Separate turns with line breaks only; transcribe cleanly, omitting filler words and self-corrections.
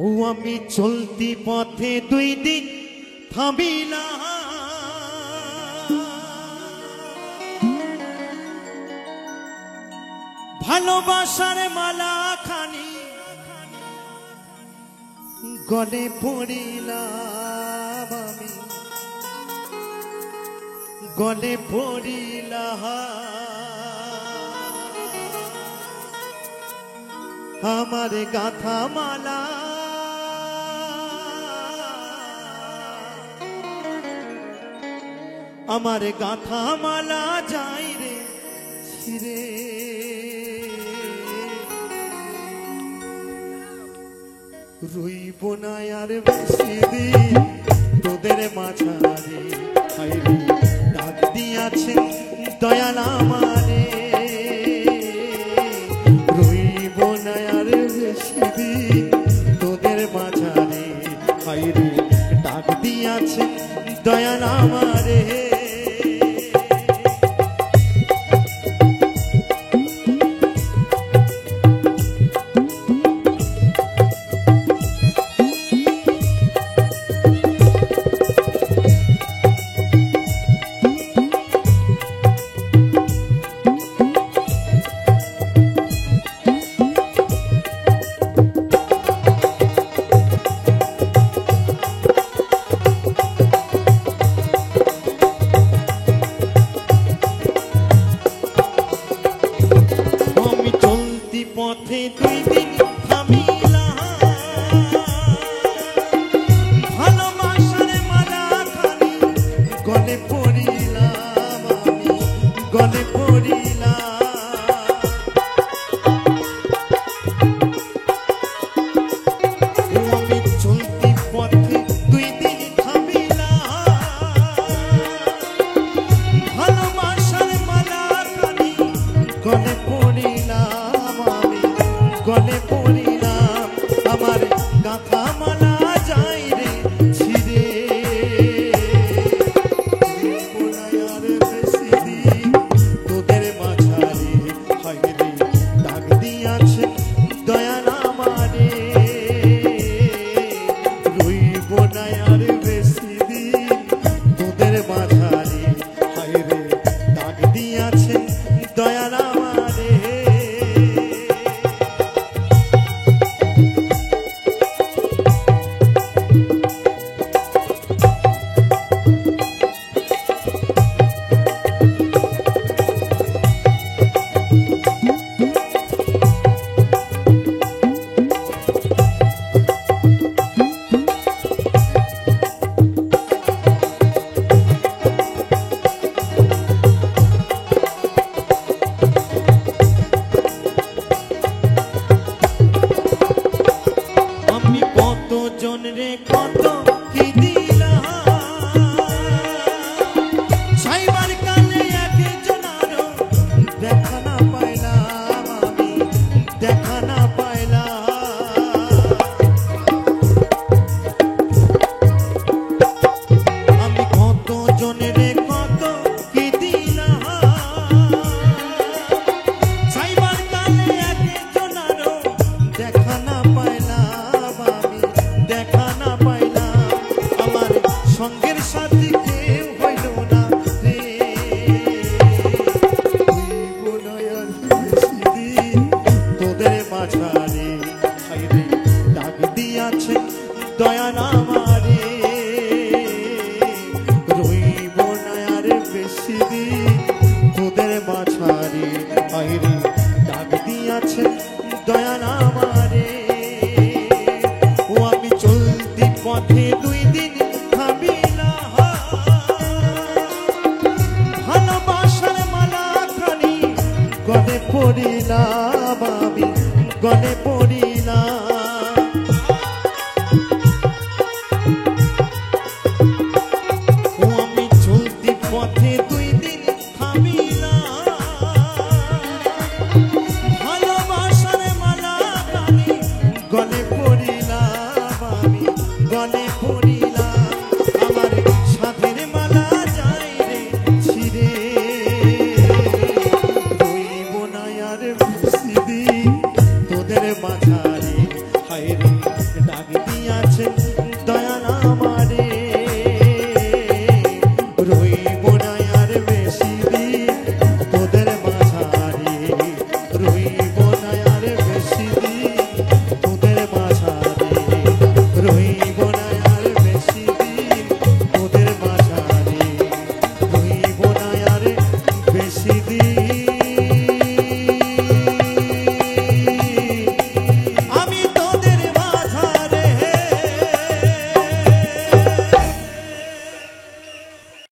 ও আমি চলতি পথে দুই দিন থামিলাম, ভালোবাসার মালা খানি গলে পড়িলাম, আমি গলে পড়িলাম। আমার গাথা মালা আমার গাথা মালা যাই রে ছিরে, রইব না আর বেশি দিন তোদের মাঝারে, হায়রে ডাক দিয়াছে দয়াল আমারে, রইব না আর বেশি দিন তোদের মাঝারে, হায়রে ডাক দিয়াছে দয়াল আমারে। পথে দুই দিন থামিলাম, ভালোবাসার মালা খানি গলে পড়িলাম, আমি গলে পড়িলাম। আমি চলতি পথে দুই দিন থামিলাম, ভালোবাসার মালা খানি গলে পড়িলাম, গলে পড়িলাম। আমার গাথা মালা যাই রে ছিরে, আর বেশি দিন তোদের মাঝারে, হায়রে ডাক দিয়াছে দয়াল আমারে, রইব না আর বেশি দিন তোদের মাঝারে, হায়রে ডাক দিয়াছে দয়াল আমারে। জন রে কত কি দিলাম, সাইবার কালে একজন আরো দেখা না পাইলাম, আমি দেখা না পাইলাম। আমি কত জন রে কত কি দিলাম, সাইবার কালে একজন আরো দেখা না পাইলাম, দেখা না পাইলাম। আমার সঙ্গের সাথী কেউ হইল না রে, তোদের মাঝারে, হায়রে ডাক দিয়াছে দয়াল আমারে, রইব না আর বেশি দিন তোদের মাঝারে, হায়রে ডাক দিয়াছে দয়াল আমারে। আমি চলতি পথে দুই দিন থামিলাম, ভালোবাসার মালা খানি গলে পড়িলাম, আমি গলে পড়িলাম। ডাক দিয়াছেন